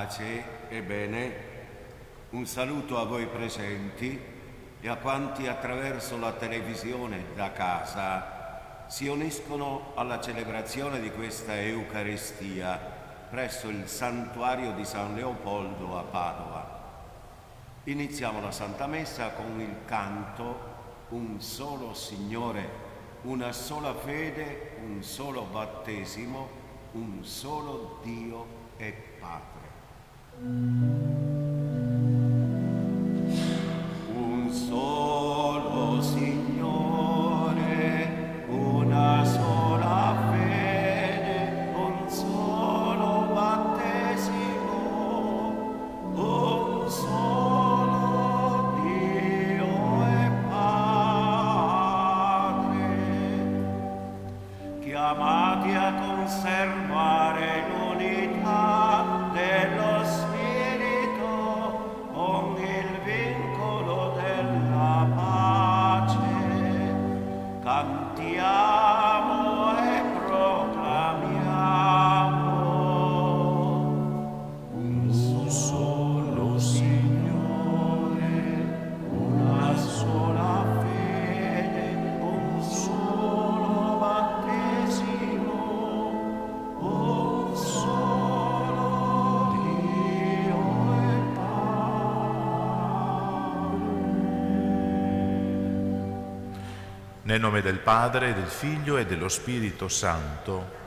Pace e bene, un saluto a voi presenti e a quanti attraverso la televisione da casa si uniscono alla celebrazione di questa Eucaristia presso il santuario di San Leopoldo a Padova. Iniziamo la Santa Messa con il canto Un solo Signore, una sola fede, un solo battesimo, un solo Dio e Padre. Un solo Signore, una sola fede, un solo battesimo, un solo Dio e Padre, chiamati a conservare l'unità dello Spirito con il vincolo della pace. Cantiamo e proclamiamo un solo Signore, una sola fede, un solo battesimo, un solo Dio e Nel nome del Padre, del Figlio e dello Spirito Santo,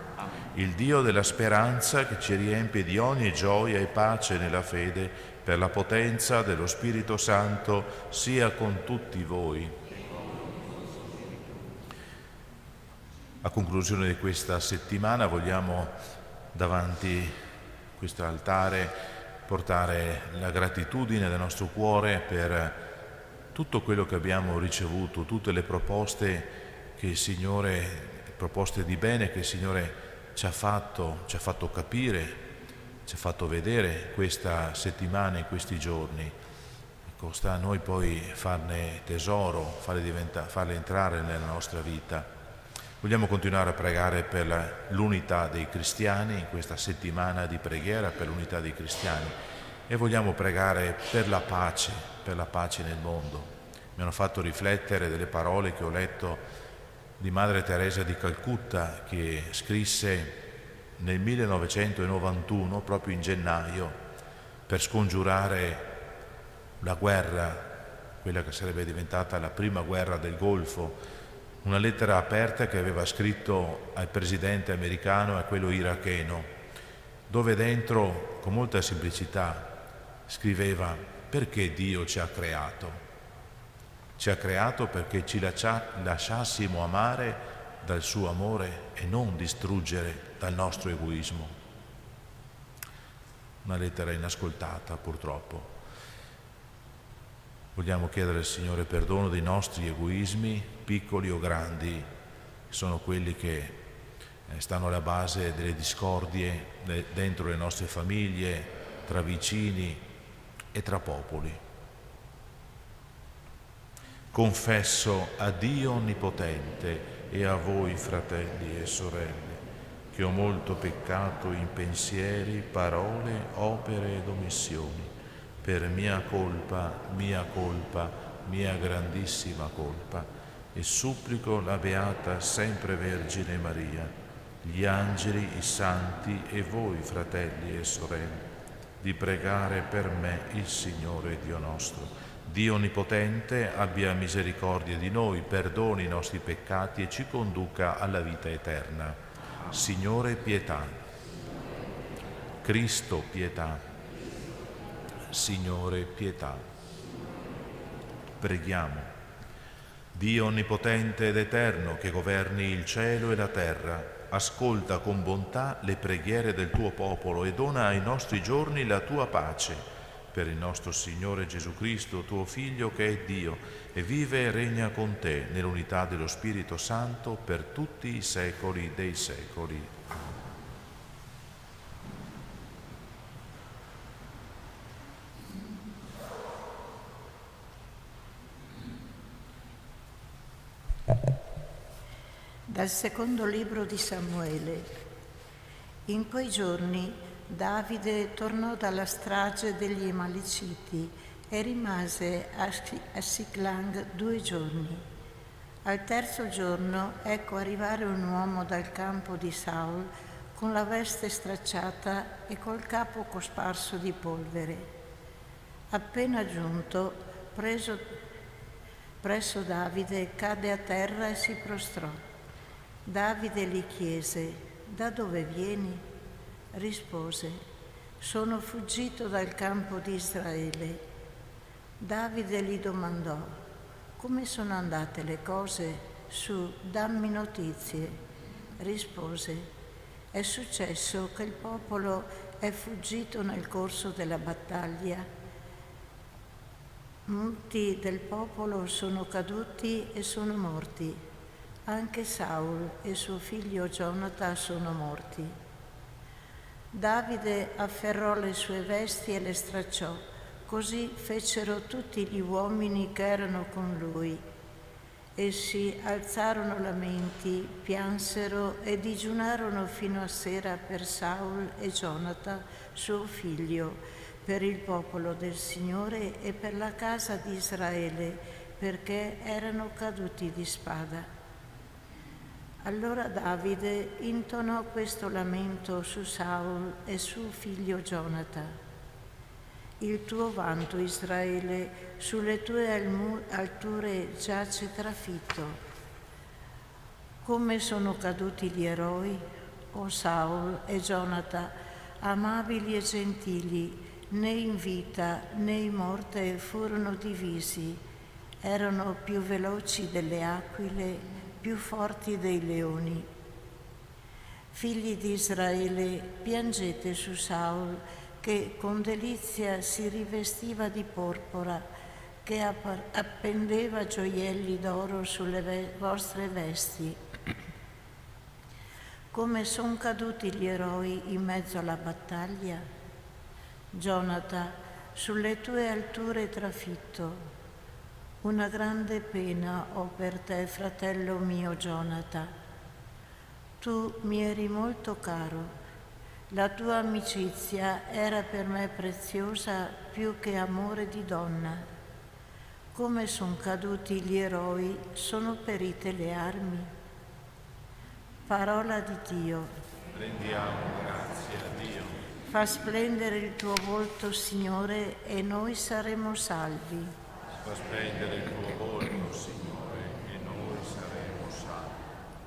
il Dio della speranza che ci riempie di ogni gioia e pace nella fede, per la potenza dello Spirito Santo, sia con tutti voi. A conclusione di questa settimana vogliamo davanti a questo altare portare la gratitudine del nostro cuore per tutto quello che abbiamo ricevuto, tutte le proposte che il Signore, proposte di bene che il Signore ci ha fatto capire, ci ha fatto vedere questa settimana, in questi giorni. Ecco, sta a noi poi farne tesoro, farle entrare nella nostra vita. Vogliamo continuare a pregare per l'unità dei cristiani in questa settimana di preghiera, per l'unità dei cristiani, e vogliamo pregare per la pace nel mondo. Mi hanno fatto riflettere delle parole che ho letto di Madre Teresa di Calcutta, che scrisse nel 1991, proprio in gennaio, per scongiurare la guerra, quella che sarebbe diventata la prima guerra del Golfo, una lettera aperta che aveva scritto al presidente americano e a quello iracheno, dove dentro, con molta semplicità, scriveva: perché Dio ci ha creato? Ci ha creato perché ci lasciassimo amare dal suo amore e non distruggere dal nostro egoismo. Una lettera inascoltata, purtroppo. Vogliamo chiedere al Signore perdono dei nostri egoismi, piccoli o grandi, che sono quelli che stanno alla base delle discordie dentro le nostre famiglie, tra vicini e tra popoli. Confesso a Dio Onnipotente e a voi, fratelli e sorelle, che ho molto peccato in pensieri, parole, opere ed omissioni, per mia colpa, mia grandissima colpa, e supplico la Beata Sempre Vergine Maria, gli angeli, i santi e voi, fratelli e sorelle, di pregare per me il Signore Dio nostro. Dio Onnipotente abbia misericordia di noi, perdoni i nostri peccati e ci conduca alla vita eterna. Signore, pietà. Cristo, pietà. Signore, pietà. Preghiamo. Dio Onnipotente ed Eterno, che governi il cielo e la terra, ascolta con bontà le preghiere del tuo popolo e dona ai nostri giorni la tua pace. Per il nostro Signore Gesù Cristo, tuo Figlio, che è Dio, e vive e regna con te nell'unità dello Spirito Santo per tutti i secoli dei secoli. Dal secondo libro di Samuele. In quei giorni Davide tornò dalla strage degli Amaliciti e rimase a Siclang 2 giorni. Al terzo giorno ecco arrivare un uomo dal campo di Saul con la veste stracciata e col capo cosparso di polvere. Appena giunto, presso Davide, cadde a terra e si prostrò. Davide gli chiese: «Da dove vieni?» Rispose: «Sono fuggito dal campo di Israele». Davide gli domandò: «Come sono andate le cose? Su, dammi notizie». Rispose: «È successo che il popolo è fuggito nel corso della battaglia. Molti del popolo sono caduti e sono morti. Anche Saul e suo figlio Gionata sono morti». Davide afferrò le sue vesti e le stracciò. Così fecero tutti gli uomini che erano con lui. Essi alzarono lamenti, piansero e digiunarono fino a sera per Saul e Gionata, suo figlio, per il popolo del Signore e per la casa di Israele, perché erano caduti di spada. Allora Davide intonò questo lamento su Saul e suo figlio Gionata: «Il tuo vanto, Israele, sulle tue alture giace trafitto. Come sono caduti gli eroi, o Saul e Gionata, amabili e gentili, né in vita né in morte furono divisi, erano più veloci delle aquile, più forti dei leoni. Figli di Israele, piangete su Saul, che con delizia si rivestiva di porpora, che appendeva gioielli d'oro sulle vostre vesti. Come son caduti gli eroi in mezzo alla battaglia? Gionata, sulle tue alture trafitto. Una grande pena ho per te, fratello mio Gionata. Tu mi eri molto caro. La tua amicizia era per me preziosa più che amore di donna. Come son caduti gli eroi, sono perite le armi. Parola di Dio. Rendiamo grazie a Dio. Fa splendere il tuo volto, Signore, e noi saremo salvi. Fa splendere il tuo volto, Signore, e noi saremo salvi.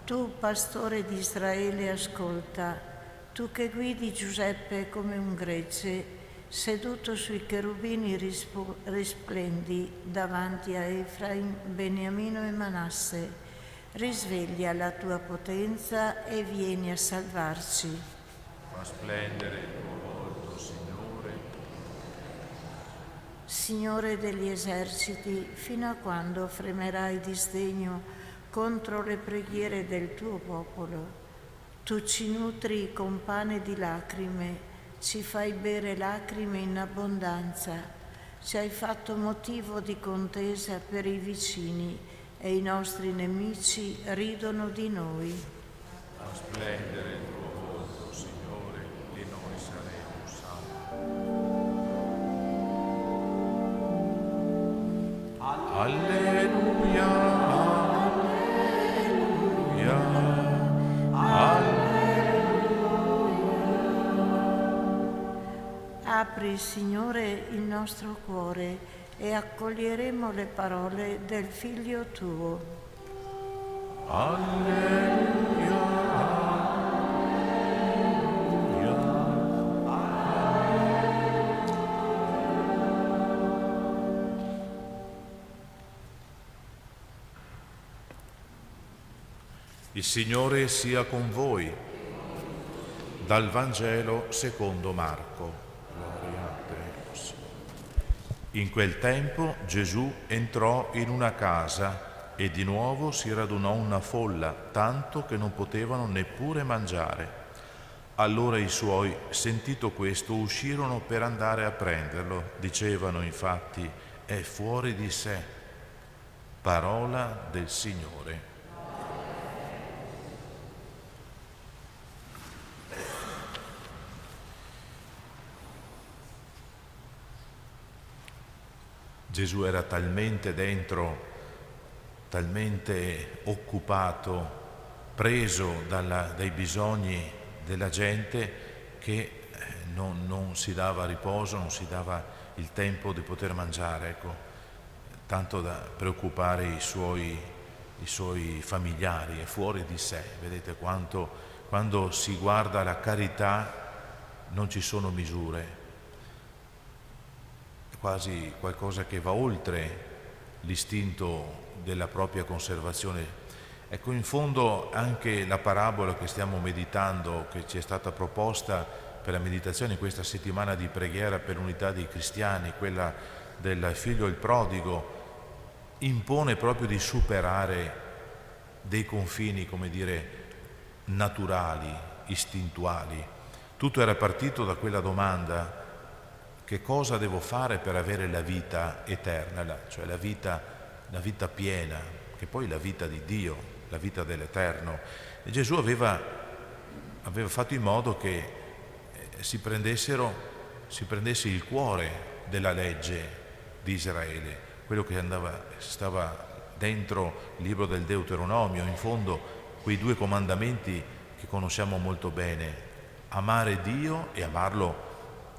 Tu, pastore di Israele, ascolta. Tu che guidi Giuseppe come un gregge, seduto sui cherubini risplendi davanti a Efraim, Beniamino e Manasse. Risveglia la tua potenza e vieni a salvarci. Fa splendere il tuo volto, Signore. Signore degli eserciti, fino a quando fremerai di sdegno contro le preghiere del tuo popolo? Tu ci nutri con pane di lacrime, ci fai bere lacrime in abbondanza, ci hai fatto motivo di contesa per i vicini e i nostri nemici ridono di noi. Fa splendere il tuo volto, Signore, e noi saremo salvi. Alleluia. Apri, Signore, il nostro cuore e accoglieremo le parole del Figlio tuo. Alleluia. Il Signore sia con voi. Dal Vangelo secondo Marco. Gloria a te, Signore. In quel tempo Gesù entrò in una casa e di nuovo si radunò una folla, tanto che non potevano neppure mangiare. Allora i suoi, sentito questo, uscirono per andare a prenderlo. Dicevano infatti: è fuori di sé. Parola del Signore. Gesù era talmente dentro, talmente occupato, preso dai bisogni della gente, che non si dava riposo, non si dava il tempo di poter mangiare, ecco, tanto da preoccupare i suoi familiari, è fuori di sé. Vedete quando si guarda la carità non ci sono misure, è quasi qualcosa che va oltre l'istinto della propria conservazione. Ecco, in fondo anche la parabola che stiamo meditando, che ci è stata proposta per la meditazione in questa settimana di preghiera per l'unità dei cristiani, quella del figlio il prodigo, impone proprio di superare dei confini, come dire, naturali, istintuali. Tutto era partito da quella domanda: che cosa devo fare per avere la vita eterna, cioè la vita piena, che poi è la vita di Dio, la vita dell'Eterno. E Gesù aveva fatto in modo che si prendesse il cuore della legge di Israele, quello che stava dentro il libro del Deuteronomio, in fondo quei 2 comandamenti che conosciamo molto bene: amare Dio e amarlo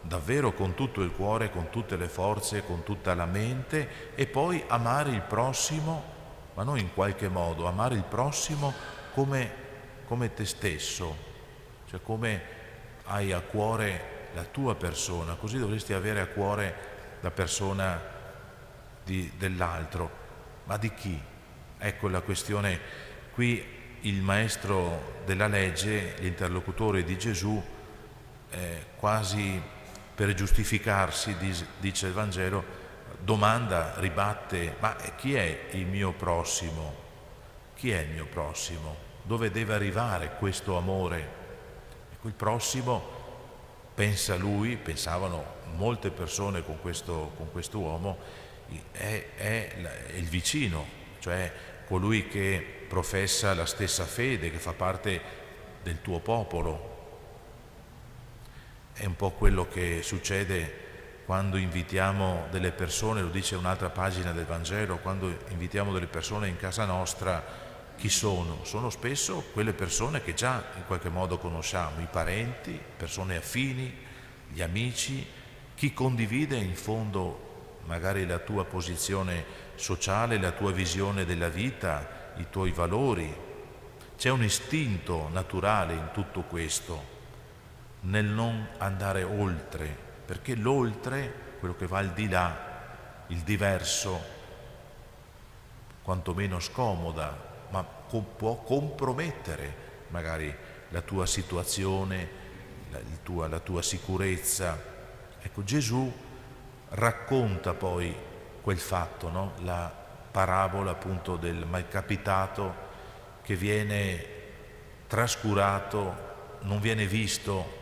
davvero con tutto il cuore, con tutte le forze, con tutta la mente, e poi amare il prossimo, ma non in qualche modo, amare il prossimo come te stesso, cioè come hai a cuore la tua persona, così dovresti avere a cuore la persona dell'altro. Ma di chi? Ecco la questione. Qui il maestro della legge, l'interlocutore di Gesù, quasi per giustificarsi, dice il Vangelo, domanda, ribatte: ma chi è il mio prossimo? Chi è il mio prossimo? Dove deve arrivare questo amore? Ecco, il prossimo, pensavano molte persone con questo uomo, è il vicino, cioè colui che professa la stessa fede, che fa parte del tuo popolo. È un po' quello che succede quando invitiamo delle persone, lo dice un'altra pagina del Vangelo, quando invitiamo delle persone in casa nostra. Chi sono? Sono spesso quelle persone che già in qualche modo conosciamo, i parenti, persone affini, gli amici, chi condivide in fondo magari la tua posizione sociale, la tua visione della vita, i tuoi valori. C'è un istinto naturale in tutto questo, nel non andare oltre, perché l'oltre, quello che va al di là, il diverso, quantomeno scomoda, ma può compromettere magari la tua situazione, la tua sicurezza. Ecco, Gesù racconta poi quel fatto, no? La parabola appunto del malcapitato che viene trascurato, non viene visto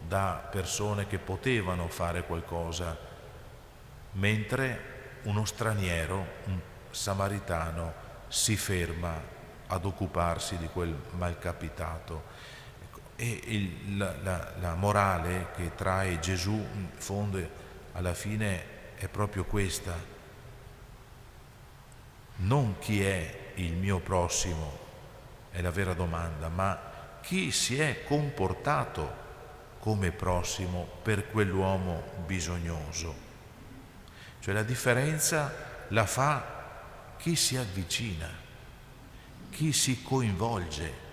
da persone che potevano fare qualcosa, mentre uno straniero, un samaritano, si ferma ad occuparsi di quel malcapitato. E la morale che trae Gesù in fondo alla fine è proprio questa: non chi è il mio prossimo è la vera domanda, ma chi si è comportato come prossimo per quell'uomo bisognoso. Cioè la differenza la fa chi si avvicina, chi si coinvolge.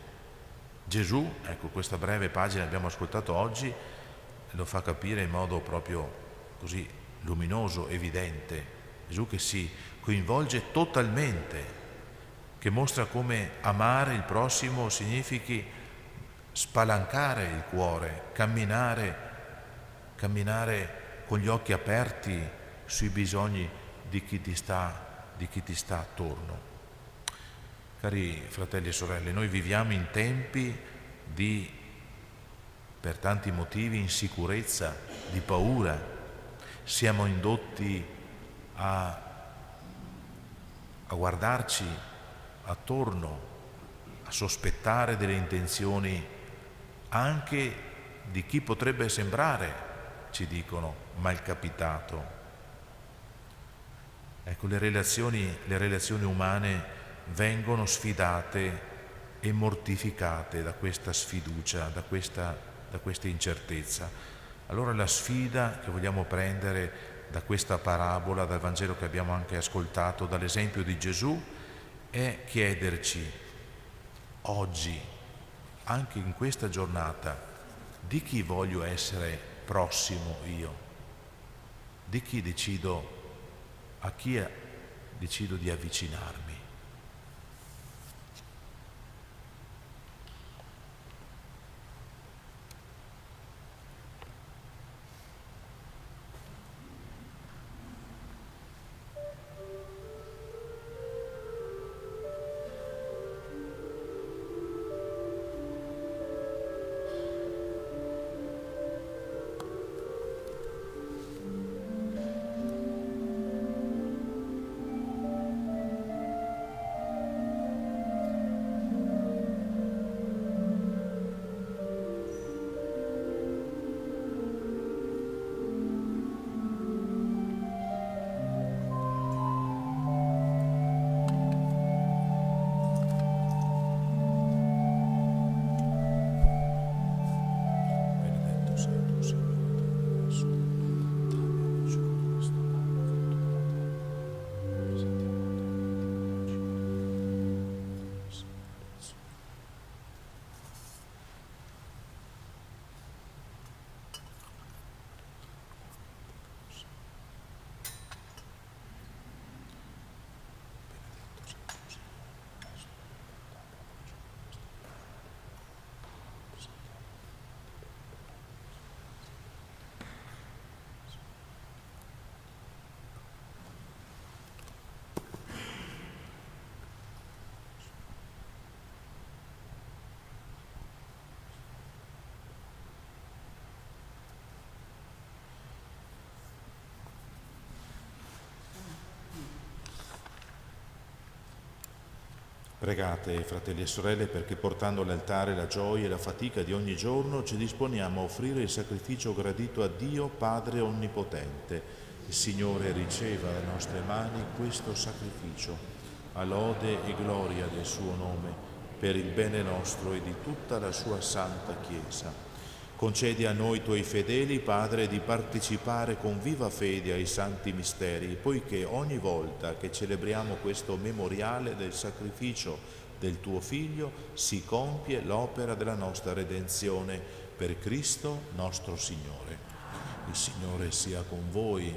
Gesù, ecco, questa breve pagina che abbiamo ascoltato oggi lo fa capire in modo proprio così luminoso, evidente. Gesù che si coinvolge totalmente, che mostra come amare il prossimo significhi spalancare il cuore, camminare con gli occhi aperti sui bisogni di chi ti sta attorno. Cari fratelli e sorelle, noi viviamo in tempi di, per tanti motivi, insicurezza, di paura. Siamo indotti a guardarci attorno, a sospettare delle intenzioni anche di chi potrebbe sembrare, ci dicono, malcapitato. Ecco, le relazioni umane vengono sfidate e mortificate da questa sfiducia, da questa incertezza. Allora la sfida che vogliamo prendere da questa parabola, dal Vangelo che abbiamo anche ascoltato, dall'esempio di Gesù, è chiederci oggi, anche in questa giornata, di chi voglio essere prossimo io, di chi a chi decido di avvicinarmi. Pregate, fratelli e sorelle, perché portando all'altare la gioia e la fatica di ogni giorno ci disponiamo a offrire il sacrificio gradito a Dio Padre Onnipotente. Il Signore riceva dalle nostre mani questo sacrificio, a lode e gloria del suo nome, per il bene nostro e di tutta la sua Santa Chiesa. Concedi a noi tuoi fedeli, Padre, di partecipare con viva fede ai santi misteri, poiché ogni volta che celebriamo questo memoriale del sacrificio del tuo Figlio si compie l'opera della nostra redenzione per Cristo nostro Signore. Il Signore sia con voi,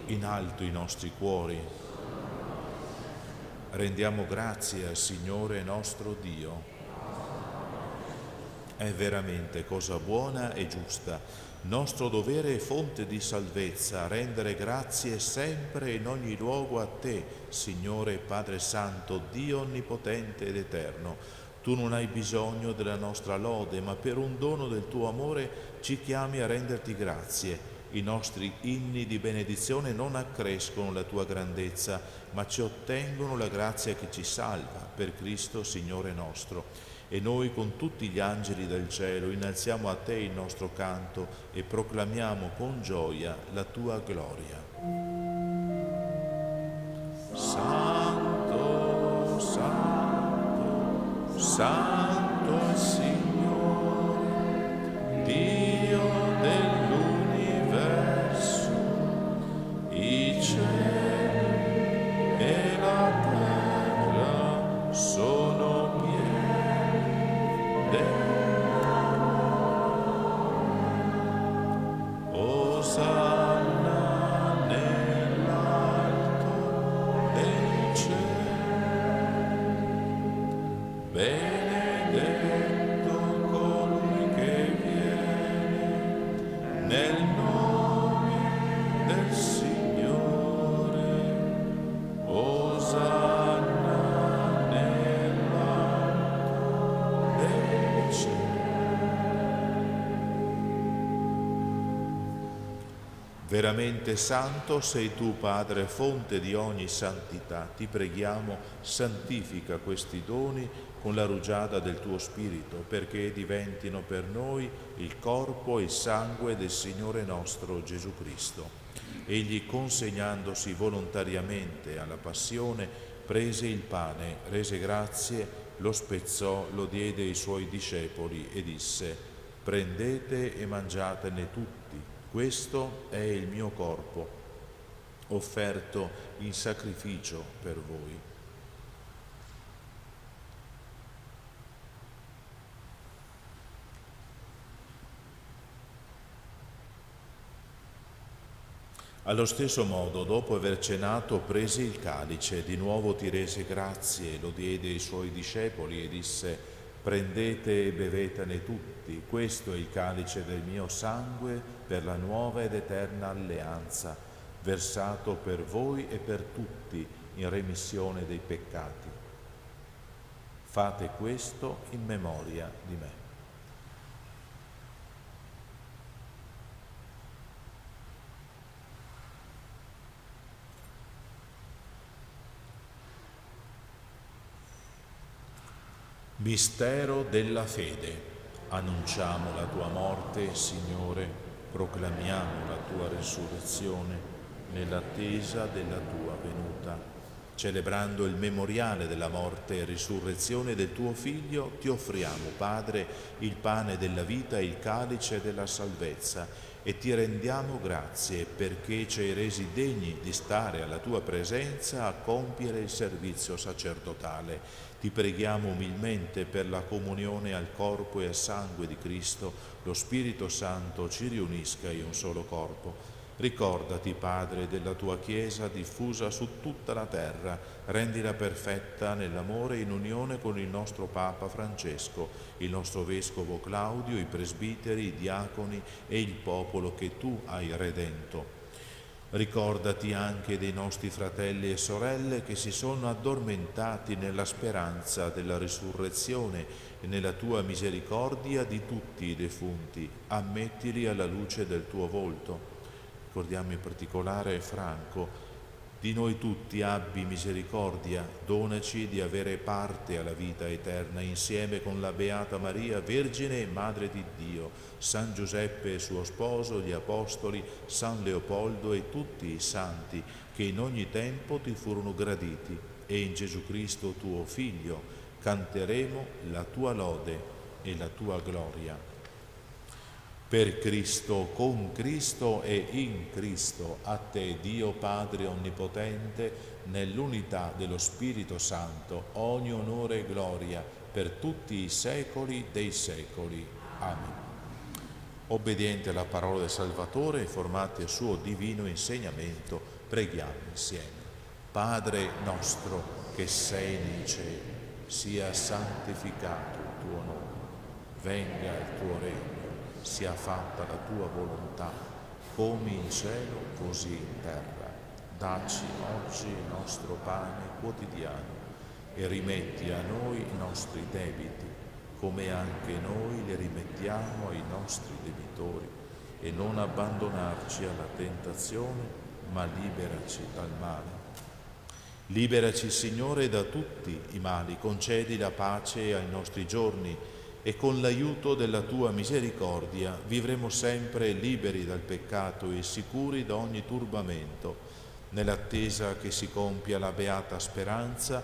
in alto i nostri cuori. Rendiamo grazie al Signore nostro Dio. È veramente cosa buona e giusta, nostro dovere e fonte di salvezza, rendere grazie sempre e in ogni luogo a Te, Signore Padre Santo, Dio Onnipotente ed Eterno. Tu non hai bisogno della nostra lode, ma per un dono del Tuo amore ci chiami a renderti grazie. I nostri inni di benedizione non accrescono la Tua grandezza, ma ci ottengono la grazia che ci salva, per Cristo Signore nostro. E noi con tutti gli angeli del cielo innalziamo a Te il nostro canto e proclamiamo con gioia la Tua gloria. Santo, Santo, Santo è il Signore, Dio dell'universo, i cieli e la terra sono pieni Osanna nell'alto dei cieli, benedetto colui che viene nel nome del Signore. Osanna nell'alto dei cieli. Veramente santo sei tu, Padre, fonte di ogni santità. Ti preghiamo, santifica questi doni con la rugiada del tuo Spirito, perché diventino per noi il corpo e il sangue del Signore nostro Gesù Cristo. egli, consegnandosi volontariamente alla passione, prese il pane, rese grazie, lo spezzò, lo diede ai suoi discepoli e disse: prendete e mangiatene tutti, questo è il mio corpo, offerto in sacrificio per voi. Allo stesso modo, dopo aver cenato, prese il calice, di nuovo ti rese grazie, lo diede ai suoi discepoli e disse: prendete e bevetene tutti, questo è il calice del mio sangue per la nuova ed eterna alleanza, versato per voi e per tutti in remissione dei peccati. Fate questo in memoria di me. Mistero della fede. Annunciamo la tua morte, Signore, proclamiamo la tua resurrezione nell'attesa della tua venuta. Celebrando il memoriale della morte e risurrezione del tuo Figlio, ti offriamo, Padre, il pane della vita e il calice della salvezza, e ti rendiamo grazie perché ci hai resi degni di stare alla tua presenza a compiere il servizio sacerdotale. Ti preghiamo umilmente per la comunione al corpo e al sangue di Cristo, lo Spirito Santo ci riunisca in un solo corpo. Ricordati, Padre, della tua Chiesa diffusa su tutta la terra, rendila perfetta nell'amore in unione con il nostro Papa Francesco, il nostro Vescovo Claudio, i presbiteri, i diaconi e il popolo che tu hai redento. Ricordati anche dei nostri fratelli e sorelle che si sono addormentati nella speranza della risurrezione e nella tua misericordia di tutti i defunti. Ammettili alla luce del tuo volto. Ricordiamo in particolare Franco. Di noi tutti abbi misericordia, donaci di avere parte alla vita eterna insieme con la Beata Maria, Vergine e Madre di Dio, San Giuseppe suo sposo, gli Apostoli, San Leopoldo e tutti i santi che in ogni tempo ti furono graditi, e in Gesù Cristo tuo Figlio canteremo la tua lode e la tua gloria. Per Cristo, con Cristo e in Cristo, a te, Dio Padre Onnipotente, nell'unità dello Spirito Santo, ogni onore e gloria per tutti i secoli dei secoli. Amen. Obbedienti alla parola del Salvatore e formati al suo divino insegnamento, preghiamo insieme. Padre nostro che sei nei cieli, sia santificato il tuo nome, venga il tuo regno, sia fatta la tua volontà, come in cielo, così in terra. Dacci oggi il nostro pane quotidiano e rimetti a noi i nostri debiti, come anche noi li rimettiamo ai nostri debitori, e non abbandonarci alla tentazione, ma liberaci dal male. Liberaci, Signore, da tutti i mali, concedi la pace ai nostri giorni, e con l'aiuto della tua misericordia vivremo sempre liberi dal peccato e sicuri da ogni turbamento, nell'attesa che si compia la beata speranza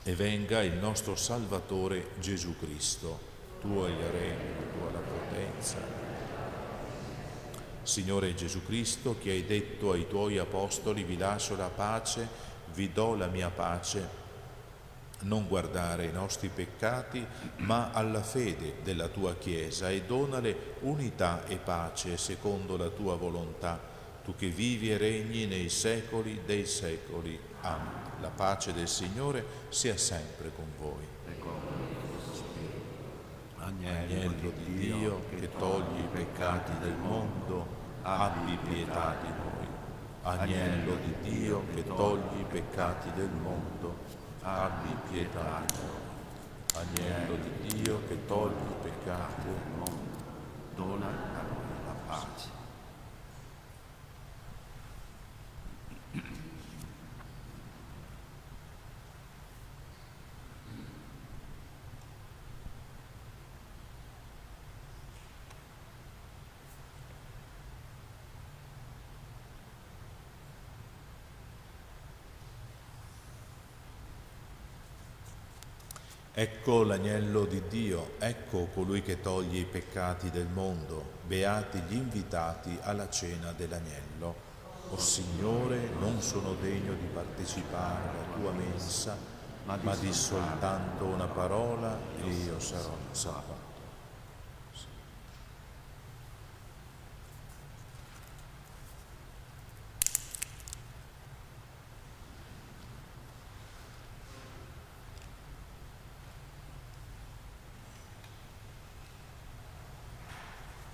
e venga il nostro Salvatore Gesù Cristo. Tuo è il regno, tua la potenza. Signore Gesù Cristo, che hai detto ai tuoi apostoli: vi lascio la pace, vi do la mia pace, non guardare ai nostri peccati, ma alla fede della tua Chiesa, e donale unità e pace secondo la tua volontà, tu che vivi e regni nei secoli dei secoli. Amen. La pace del Signore sia sempre con voi. Agnello di Dio, che togli i peccati del mondo, abbi pietà di noi. Agnello di Dio, che togli i peccati del mondo, abbi pietà di noi. Agnello di Dio, che togli i peccati del mondo, dona a noi la pace. Ecco l'agnello di Dio, ecco colui che toglie i peccati del mondo. Beati gli invitati alla cena dell'agnello. O Signore, non sono degno di partecipare alla tua mensa, ma di soltanto una parola e io sarò salvato.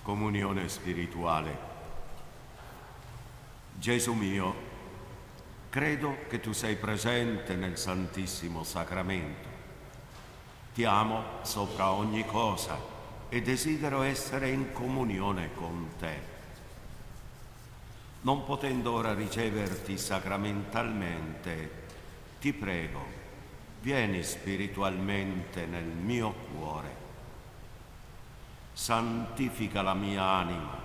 Comunione spirituale. Gesù mio, credo che tu sei presente nel Santissimo Sacramento. Ti amo sopra ogni cosa e desidero essere in comunione con te. Non potendo ora riceverti sacramentalmente, ti prego, vieni spiritualmente nel mio cuore. Santifica la mia anima,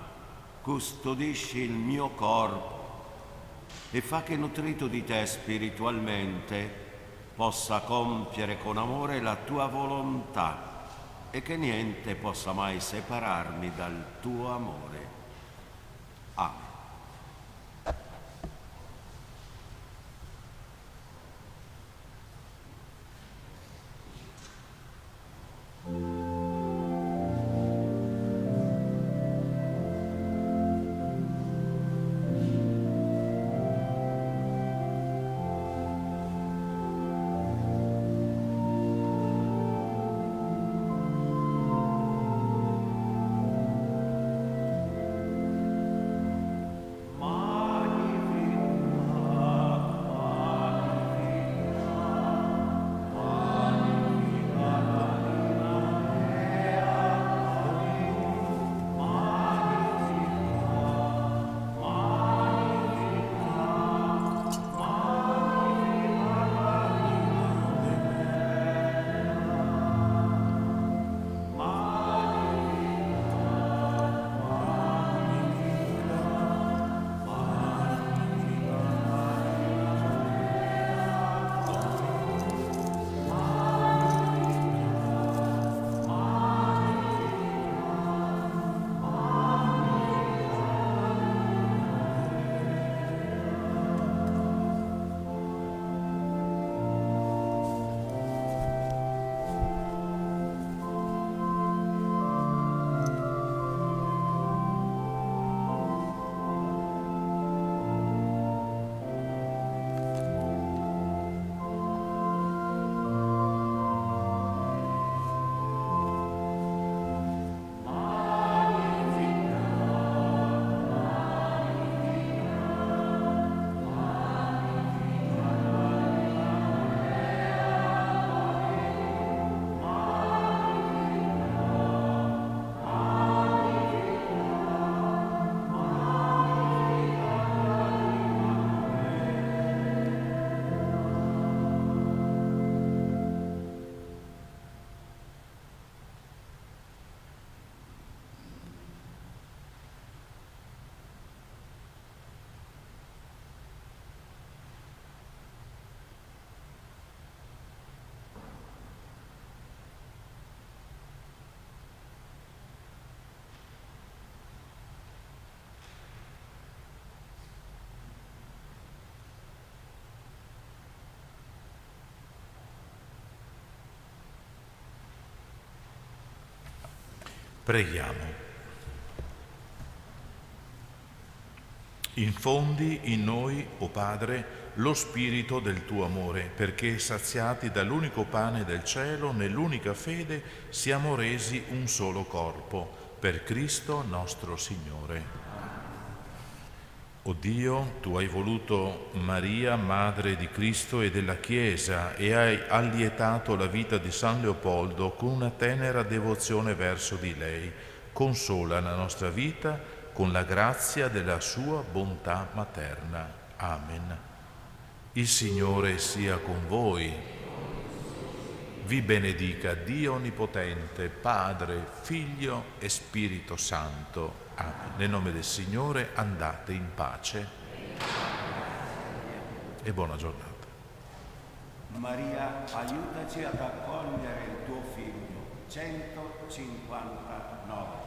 custodisci il mio corpo e fa che, nutrito di te spiritualmente, possa compiere con amore la tua volontà e che niente possa mai separarmi dal tuo amore. Amen. Preghiamo. Infondi in noi, o Padre, lo spirito del tuo amore, perché saziati dall'unico pane del cielo, nell'unica fede, siamo resi un solo corpo, per Cristo nostro Signore. O Dio, tu hai voluto Maria, Madre di Cristo e della Chiesa, e hai allietato la vita di San Leopoldo con una tenera devozione verso di lei. Consola la nostra vita con la grazia della sua bontà materna. Amen. Il Signore sia con voi. Vi benedica Dio Onnipotente, Padre, Figlio e Spirito Santo. Amen. Nel nome del Signore andate in pace e buona giornata. Maria, aiutaci ad accogliere il tuo figlio. 159.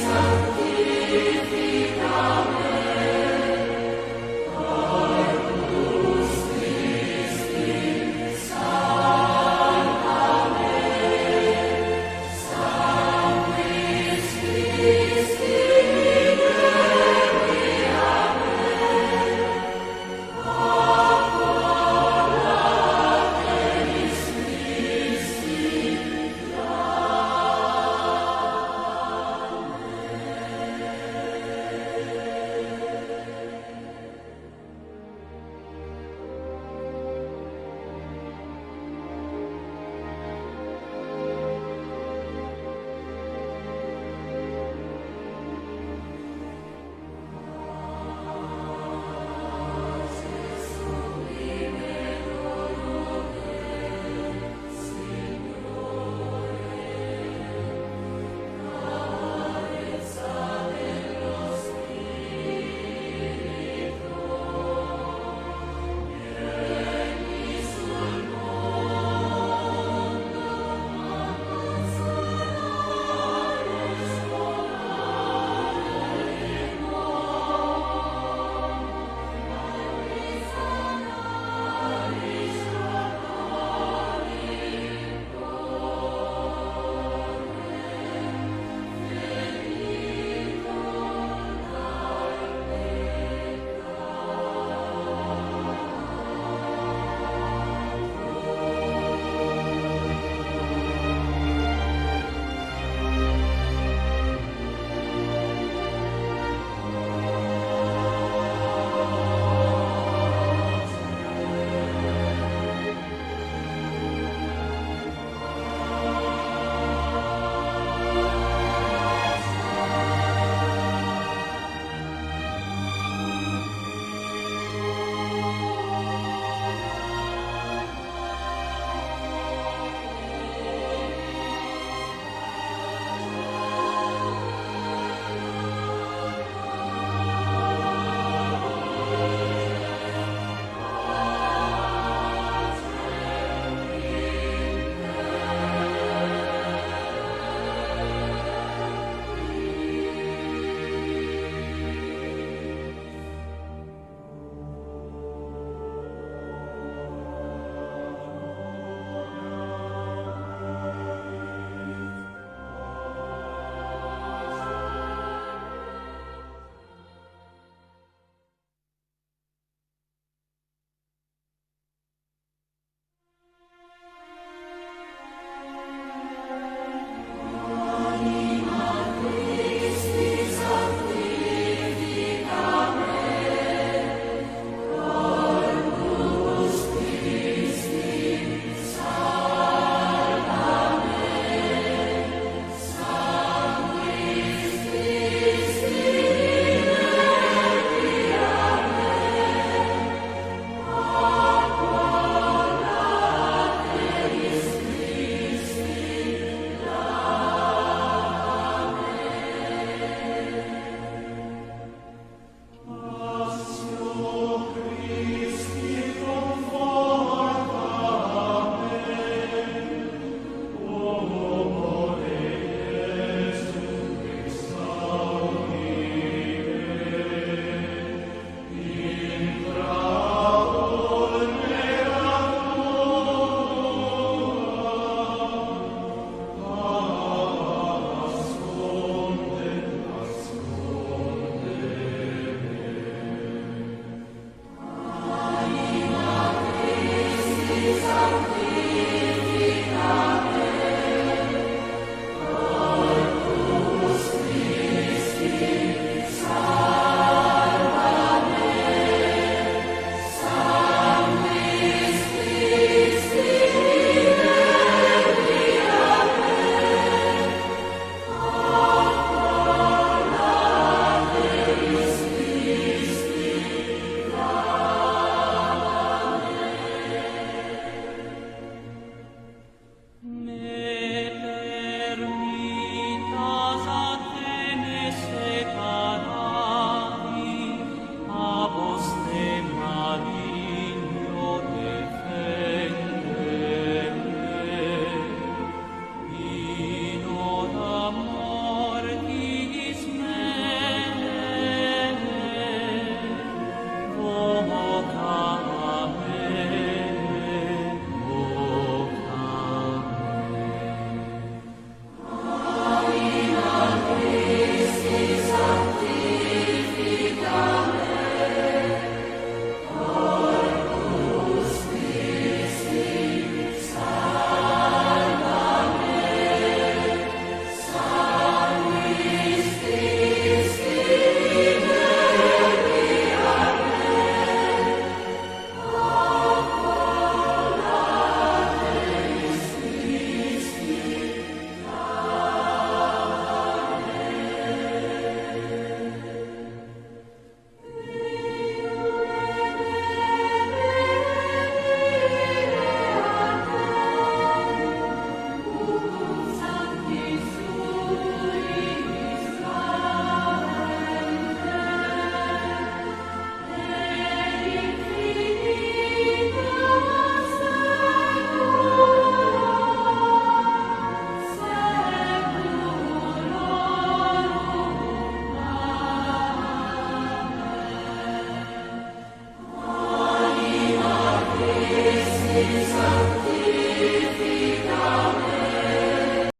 sanctificamur